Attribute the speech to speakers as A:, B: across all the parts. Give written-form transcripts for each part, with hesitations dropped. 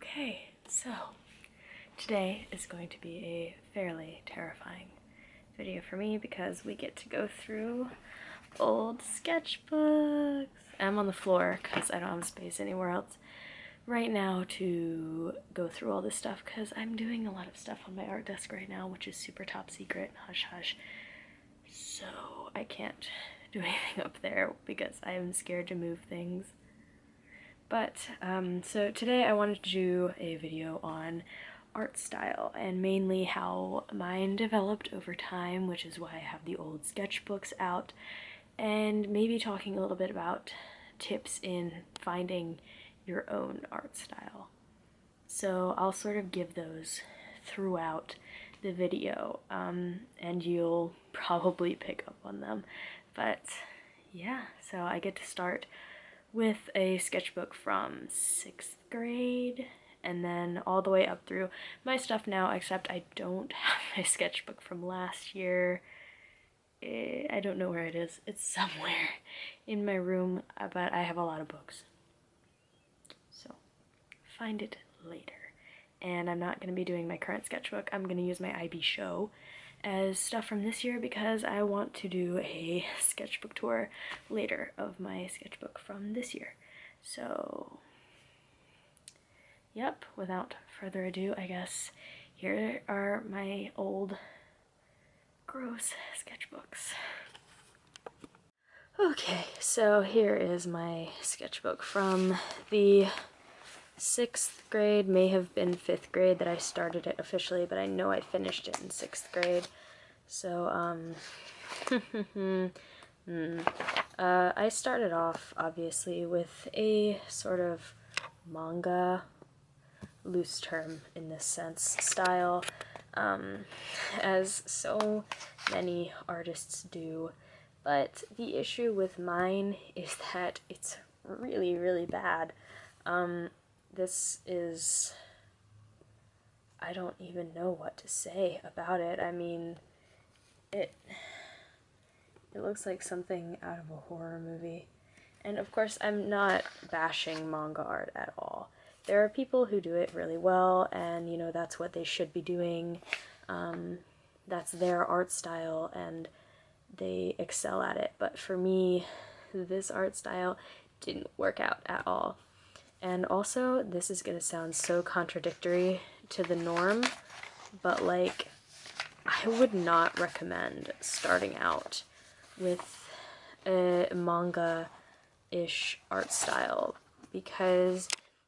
A: Okay, so today is going to be a fairly terrifying video for me because we get to go through old sketchbooks. I'm on the floor because I don't have space anywhere else right now to go through all this stuff because I'm doing a lot of stuff on my art desk right now, which is super top secret, hush hush. So I can't do anything up there because I am scared to move things. But, so today I wanted to do a video on art style and mainly how mine developed over time, which is why I have the old sketchbooks out, and maybe talking a little bit about tips in finding your own art style. So I'll sort of give those throughout the video, and you'll probably pick up on them. But yeah, so I get to start with a sketchbook from 6th grade and then all the way up through my stuff now, except I don't have my sketchbook from last year. I don't know where it is. It's somewhere in my room, but I have a lot of books. So find it later. And I'm not going to be doing my current sketchbook. I'm going to use my IB show as stuff from this year because I want to do a sketchbook tour later of my sketchbook from this year. So, yep, without further ado, I guess here are my old gross sketchbooks. Okay, so here is my sketchbook from the 6th grade, may have been 5th grade that I started it officially, but I know I finished it in 6th grade. So, I started off, obviously, with a sort of manga, loose term in this sense, style, as so many artists do. But the issue with mine is that it's really, really bad. This is, I don't even know what to say about it. I mean, it looks like something out of a horror movie. And of course, I'm not bashing manga art at all. There are people who do it really well, and you know, that's what they should be doing. That's their art style, and they excel at it. But for me, this art style didn't work out at all. And also, this is gonna sound so contradictory to the norm, but like, I would not recommend starting out with a manga-ish art style because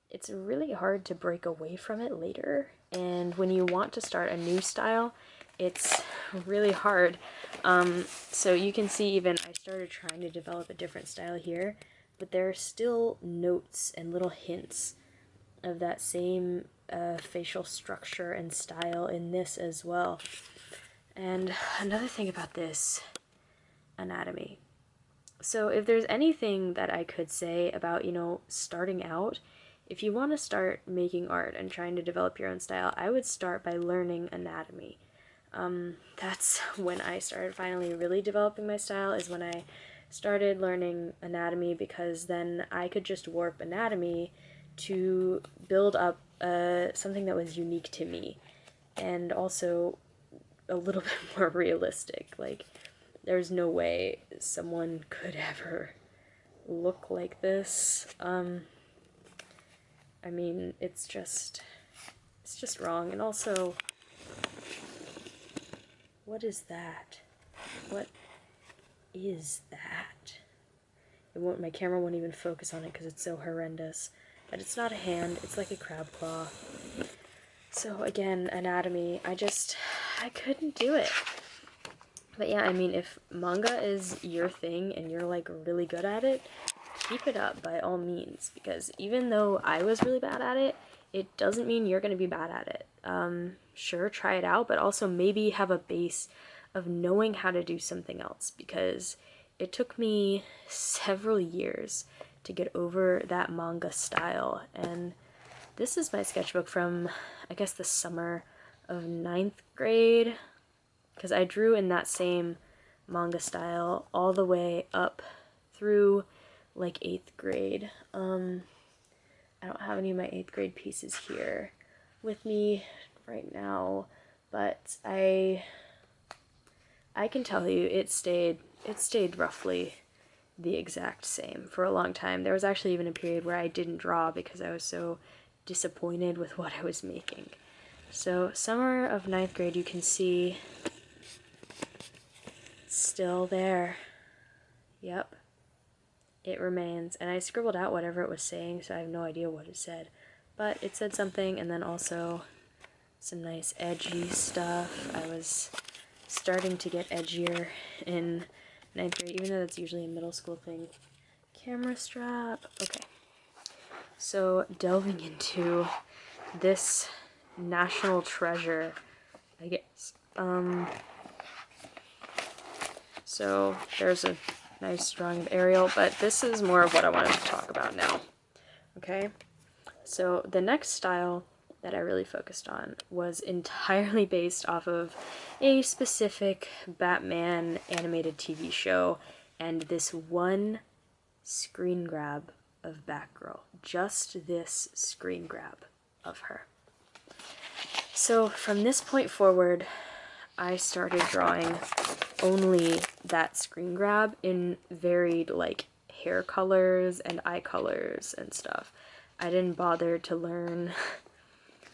A: it's really hard to break away from it later, and when you want to start a new style, it's really hard. So you can see even I started trying to develop a different style here, but there are still notes and little hints of that same facial structure and style in this as well. And another thing about this, anatomy. So if there's anything that I could say about, you know, starting out, if you want to start making art and trying to develop your own style, I would start by learning anatomy. That's when I started finally really developing my style, is when I started learning anatomy, because then I could just warp anatomy to build up something that was unique to me and also a little bit more realistic. Like, there's no way someone could ever look like this. I mean, it's just wrong. And also, what is that? What is that? My camera won't even focus on it because it's so horrendous. But it's not a hand, it's like a crab claw. So again, anatomy, I couldn't do it. But yeah, I mean, if manga is your thing and you're like really good at it, keep it up by all means, because even though I was really bad at it, it doesn't mean you're gonna be bad at it. Sure, try it out, but also maybe have a base of knowing how to do something else, because it took me several years to get over that manga style. And this is my sketchbook from, I guess, the summer of 9th grade, because I drew in that same manga style all the way up through like 8th grade. I I don't have any of my 8th grade pieces here with me right now, but I can tell you it stayed roughly the exact same for a long time. There was actually even a period where I didn't draw because I was so disappointed with what I was making. So summer of 9th grade, you can see it's still there. Yep, it remains. And I scribbled out whatever it was saying, so I have no idea what it said. But it said something, and then also some nice edgy stuff. I was starting to get edgier in 9th grade, even though that's usually a middle school thing. Camera strap. Okay. So delving into this national treasure, I guess. So there's a nice drawing of Ariel, but this is more of what I wanted to talk about now. Okay? So the next style that I really focused on was entirely based off of a specific Batman animated TV show and this one screen grab of Batgirl. Just this screen grab of her. So from this point forward, I started drawing only that screen grab in varied like hair colors and eye colors and stuff. I didn't bother to learn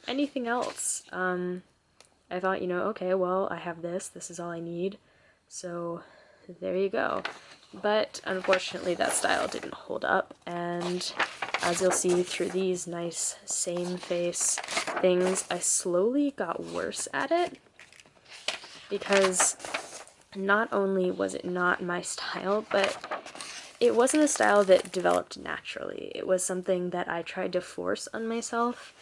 A: anything else. I thought, you know, okay, well, I have this is all I need, so there you go. But unfortunately that style didn't hold up, and as you'll see through these nice same face things, I slowly got worse at it, because not only was it not my style, but it wasn't a style that developed naturally. It was something that I tried to force on myself.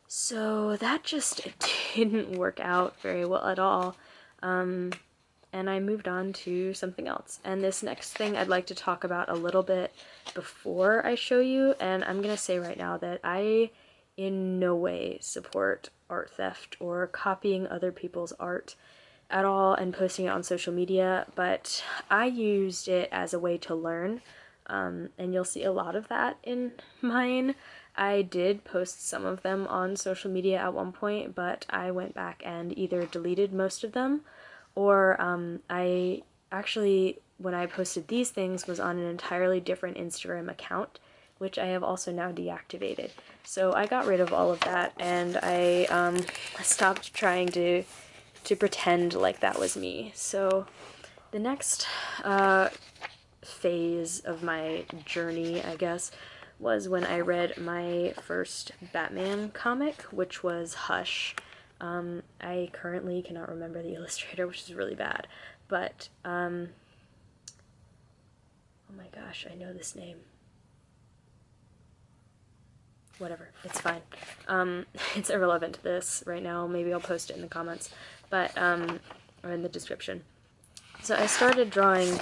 A: So that just didn't work out very well at all. And I moved on to something else. And this next thing I'd like to talk about a little bit before I show you, and I'm gonna say right now that I in no way support art theft or copying other people's art at all and posting it on social media, but I used it as a way to learn, and you'll see a lot of that in mine. I did post some of them on social media at one point, but I went back and either deleted most of them, or I actually, when I posted these things, was on an entirely different Instagram account, which I have also now deactivated. So I got rid of all of that, and I stopped trying to pretend like that was me. So the next phase of my journey, I guess, was when I read my first Batman comic, which was Hush. I currently cannot remember the illustrator, which is really bad, but oh my gosh, I know this name. Whatever, it's fine. It's irrelevant to this right now. Maybe I'll post it in the comments, but or in the description. So I started drawing,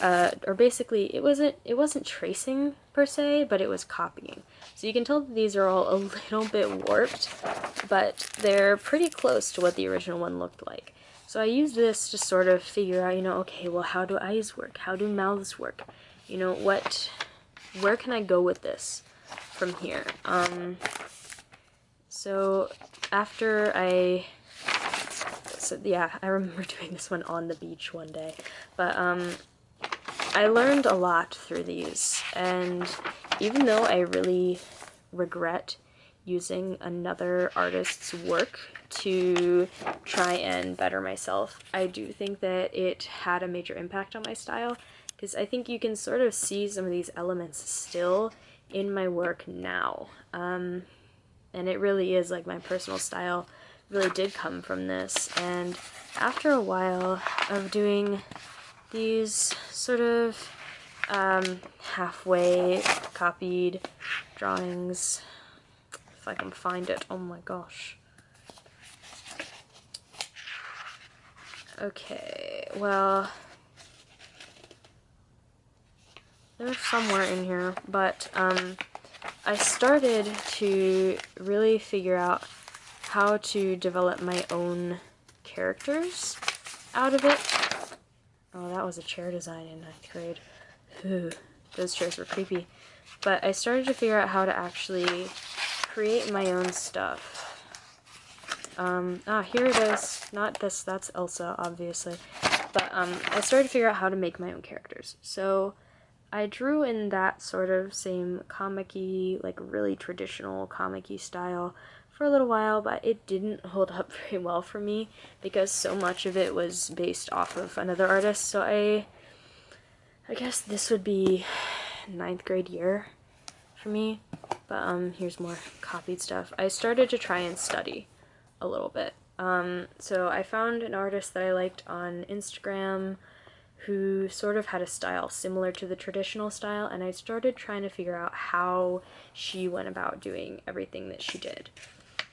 A: or basically it wasn't tracing per se, but it was copying. So you can tell that these are all a little bit warped, but they're pretty close to what the original one looked like. So I used this to sort of figure out, you know, okay, well, how do eyes work? How do mouths work? You know, where can I go with this from here? So after yeah, I remember doing this one on the beach one day, but I learned a lot through these, and even though I really regret using another artist's work to try and better myself, I do think that it had a major impact on my style, because I think you can sort of see some of these elements still in my work now, and it really is like my personal style really did come from this. And after a while of doing these sort of halfway copied drawings, if I can find it, oh my gosh. Okay, well, they're somewhere in here, but I started to really figure out how to develop my own characters out of it. Oh, that was a chair design in 9th grade. Ooh, those chairs were creepy. but I started to figure out how to actually create my own stuff. Here it is. Not this, that's Elsa, obviously. But, I started to figure out how to make my own characters. So, I drew in that sort of same comic-y, like really traditional comic-y style for a little while, but it didn't hold up very well for me because so much of it was based off of another artist. So I guess this would be 9th grade year for me. But here's more copied stuff. I started to try and study a little bit. So I found an artist that I liked on Instagram who sort of had a style similar to the traditional style, and I started trying to figure out how she went about doing everything that she did.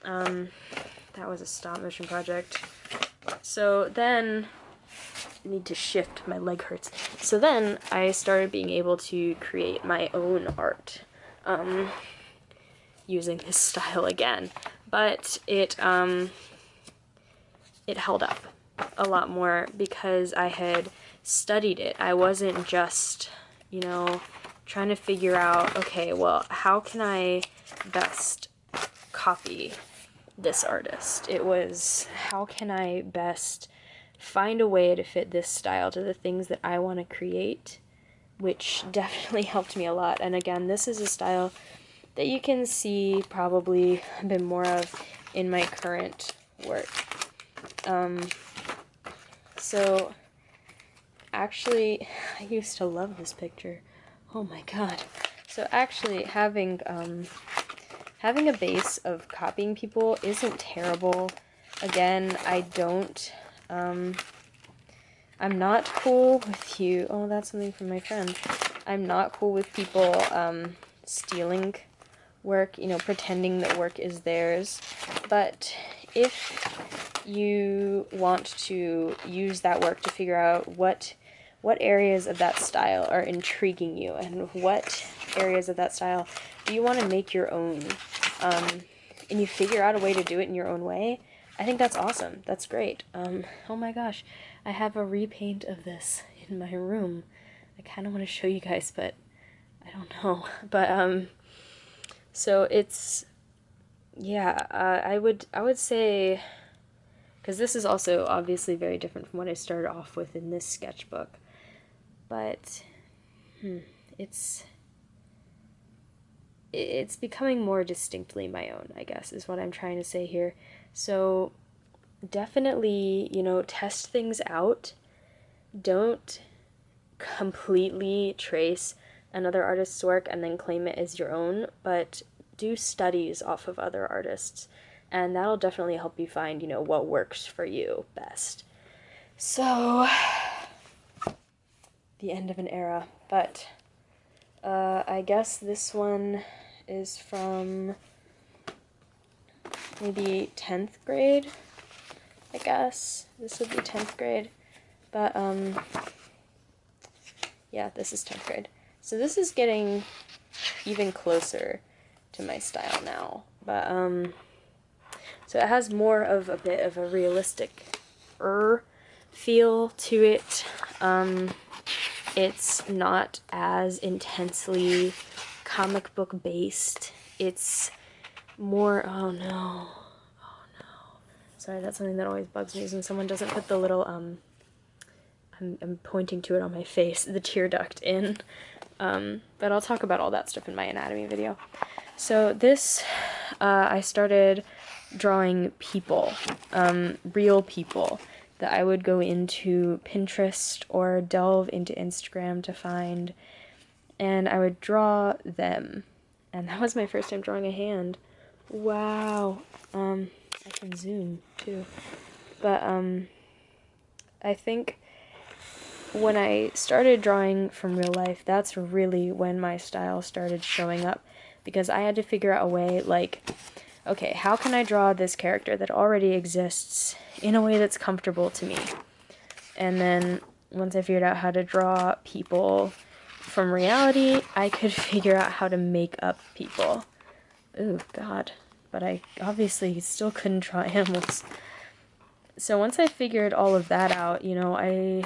A: That was a stop motion project. So then, I need to shift, my leg hurts. So then I started being able to create my own art, using this style again. But it held up a lot more because I had studied it. I wasn't just, you know, trying to figure out, okay, well, how can I best copy this artist? It was, how can I best find a way to fit this style to the things that I want to create, which definitely helped me a lot. And again, this is a style that you can see probably a bit more of in my current work. So actually, I used to love this picture. Oh my god. So actually, having a base of copying people isn't terrible. Again, I'm not cool with you. Oh, that's something from my friend. I'm not cool with people stealing work, you know, pretending that work is theirs. But if you want to use that work to figure out what areas of that style are intriguing you and what areas of that style do you want to make your own, and you figure out a way to do it in your own way, I think that's awesome. That's great. Oh my gosh, I have a repaint of this in my room. I kind of want to show you guys, but I don't know. But, so it's, yeah, I would say, because this is also obviously very different from what I started off with in this sketchbook, but it's becoming more distinctly my own, I guess, is what I'm trying to say here. So definitely, you know, test things out. Don't completely trace another artist's work and then claim it as your own, but do studies off of other artists, and that'll definitely help you find, you know, what works for you best. So, the end of an era, but I guess this one is from maybe 10th grade, I guess. This would be 10th grade, but yeah, this is 10th grade. So this is getting even closer to my style now, but so it has more of a bit of a realistic feel to it. It's not as intensely comic book based. It's more, oh no, sorry, that's something that always bugs me is when someone doesn't put the little I'm pointing to it on my face, the tear duct in. But I'll talk about all that stuff in my anatomy video. So this, I started drawing people, real people that I would go into Pinterest or delve into Instagram to find, and I would draw them. And that was my first time drawing a hand. Wow. I can zoom too. But I think when I started drawing from real life, that's really when my style started showing up, because I had to figure out a way, like, okay, how can I draw this character that already exists in a way that's comfortable to me? And then once I figured out how to draw people from reality, I could figure out how to make up people. Ooh, God. But I obviously still couldn't draw animals. So once I figured all of that out, you know, I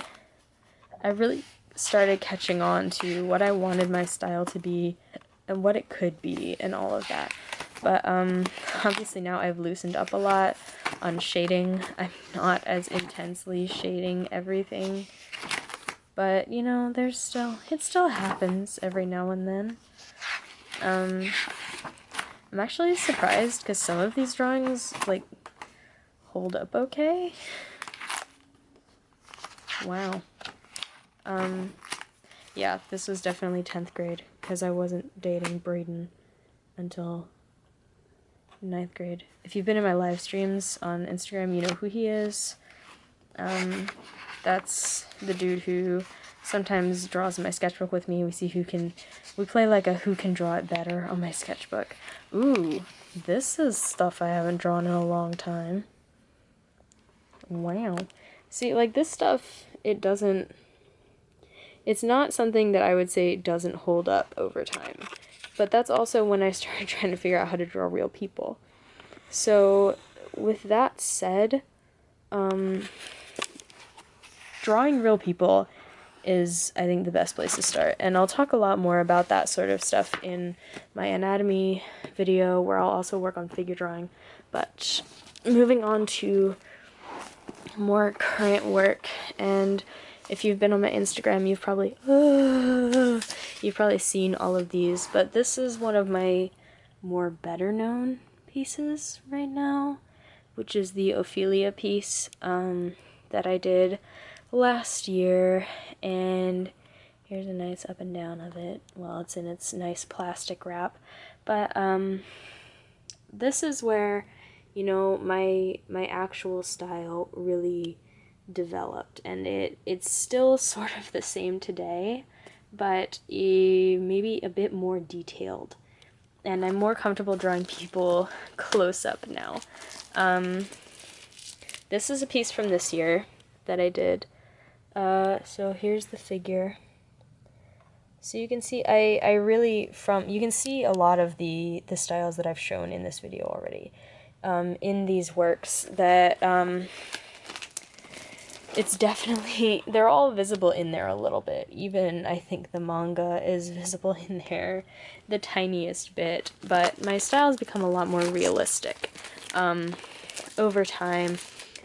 A: really started catching on to what I wanted my style to be and what it could be and all of that. But obviously now I've loosened up a lot on shading. I'm not as intensely shading everything, but you know, it still happens every now and then. I'm actually surprised because some of these drawings like hold up okay. Wow. Yeah, this was definitely 10th grade because I wasn't dating Braden until 9th grade. If you've been in my live streams on Instagram, you know who he is. That's the dude who sometimes draws in my sketchbook with me. We play like a who can draw it better on my sketchbook. Ooh, this is stuff I haven't drawn in a long time. Wow. See, like this stuff, it's not something that I would say doesn't hold up over time. But that's also when I started trying to figure out how to draw real people. So, with that said, drawing real people is, I think, the best place to start. And I'll talk a lot more about that sort of stuff in my anatomy video, where I'll also work on figure drawing. But moving on to more current work, and if you've been on my Instagram, you've probably seen all of these, but this is one of my more better known pieces right now, which is the Ophelia piece that I did last year, and here's a nice up and down of it while it's in its nice plastic wrap. But this is where, you know, my actual style really developed, and it's still sort of the same today, but maybe a bit more detailed, and I'm more comfortable drawing people close up now. This is a piece from this year that I did. So here's the figure. So you can see you can see a lot of the styles that I've shown in this video already in these works, that it's definitely, they're all visible in there a little bit. Even I think the manga is visible in there the tiniest bit, but my style's become a lot more realistic over time.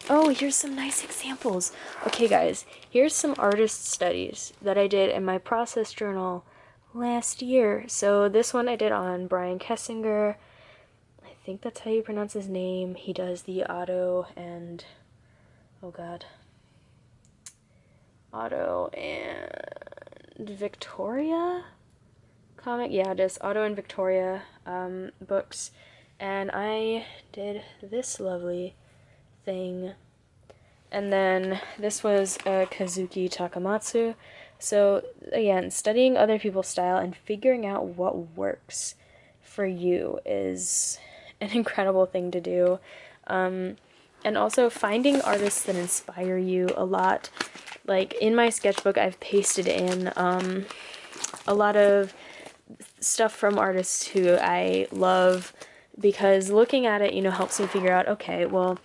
A: Oh, here's some nice examples. Okay guys, here's some artist studies that I did in my process journal last year. So this one I did on Brian Kessinger. I think that's how you pronounce his name. He does the Otto and, oh god, Otto and Victoria comic. Yeah, it is Otto and Victoria books. And I did this lovely thing. And then this was Kazuki Takamatsu. So again, studying other people's style and figuring out what works for you is an incredible thing to do. And also finding artists that inspire you a lot. Like in my sketchbook, I've pasted in a lot of stuff from artists who I love, because looking at it, you know, helps me figure out, okay, well,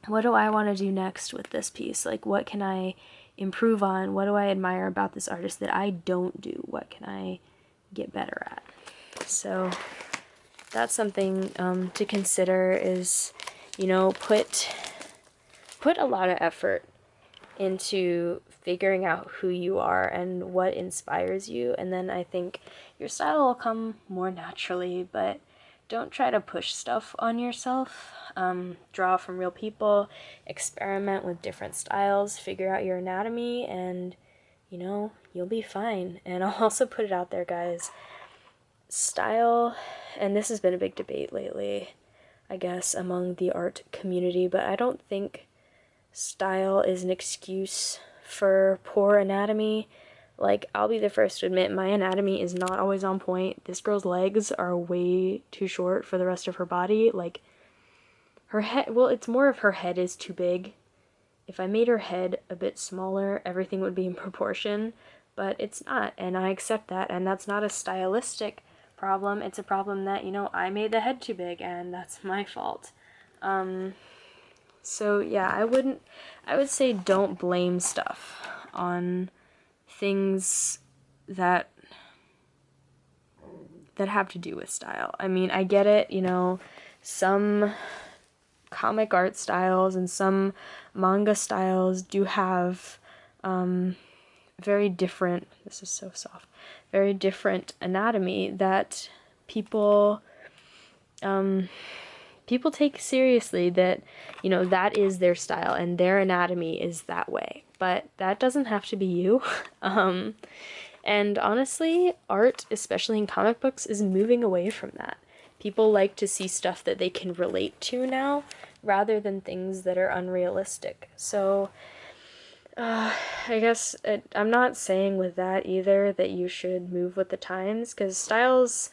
A: what do I want to do next with this piece? Like, what can I improve on? What do I admire about this artist that I don't do? What can I get better at? So that's something to consider, is, you know, put a lot of effort into figuring out who you are and what inspires you, and then I think your style will come more naturally. But don't try to push stuff on yourself. Draw from real people, experiment with different styles, figure out your anatomy, and, you know, you'll be fine. And I'll also put it out there, guys, style, and this has been a big debate lately, I guess, among the art community, but I don't think style is an excuse for poor anatomy. Like, I'll be the first to admit, my anatomy is not always on point. This girl's legs are way too short for the rest of her body. Like, her head, well, it's more of her head is too big. If I made her head a bit smaller, everything would be in proportion, but it's not, and I accept that, and that's not a stylistic problem. It's a problem that, you know, I made the head too big, and that's my fault. So yeah, I would say don't blame stuff on things that that have to do with style. I mean, I get it, you know, some comic art styles and some manga styles do have very different, this is so soft, very different anatomy that people people take seriously, that, you know, that is their style and their anatomy is that way. But that doesn't have to be you. And honestly, art, especially in comic books, is moving away from that. People like to see stuff that they can relate to now, rather than things that are unrealistic. So, I guess I'm not saying with that either that you should move with the times, because styles,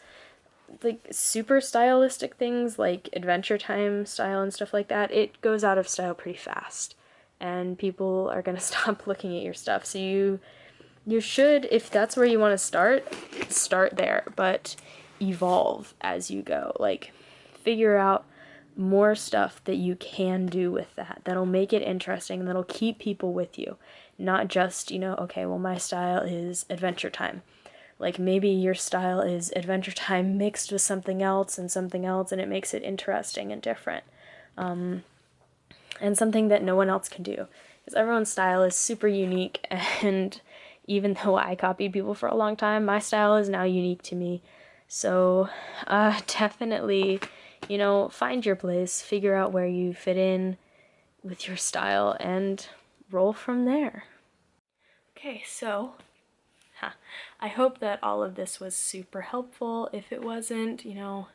A: like super stylistic things like Adventure Time style and stuff like that, it goes out of style pretty fast. And people are gonna stop looking at your stuff. So you should, if that's where you want to start there, but evolve as you go. Like, figure out more stuff that you can do with that, that'll make it interesting, that'll keep people with you. Not just, you know, okay, well, my style is Adventure Time. Like, maybe your style is Adventure Time mixed with something else, and it makes it interesting and different. And something that no one else can do. Because everyone's style is super unique, and even though I copied people for a long time, my style is now unique to me. So, definitely, you know, find your place, figure out where you fit in with your style, and roll from there. Okay, so, I hope that all of this was super helpful. If it wasn't, you know,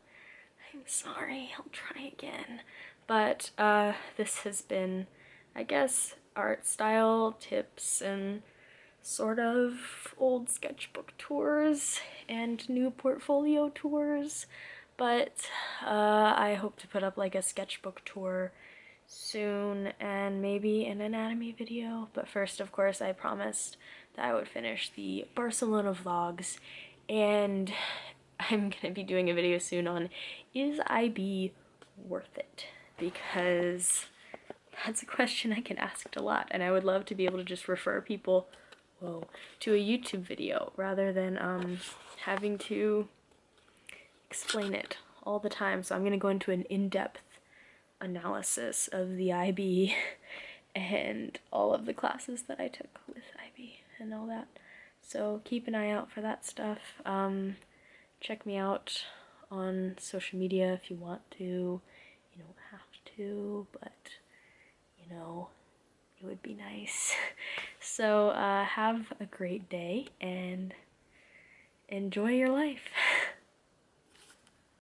A: I'm sorry, I'll try again. But, this has been, I guess, art style tips and sort of old sketchbook tours and new portfolio tours. But, I hope to put up like a sketchbook tour soon, and maybe an anatomy video. But first, of course, I promised that I would finish the Barcelona vlogs, and I'm gonna be doing a video soon on, is IB worth it? Because that's a question I get asked a lot, and I would love to be able to just refer people, to a YouTube video rather than having to explain it all the time. So I'm gonna go into an in-depth analysis of the IB and all of the classes that I took with IB and all that. So keep an eye out for that stuff. Check me out on social media if you want to. You don't have to, but, you know, it would be nice. So have a great day and enjoy your life.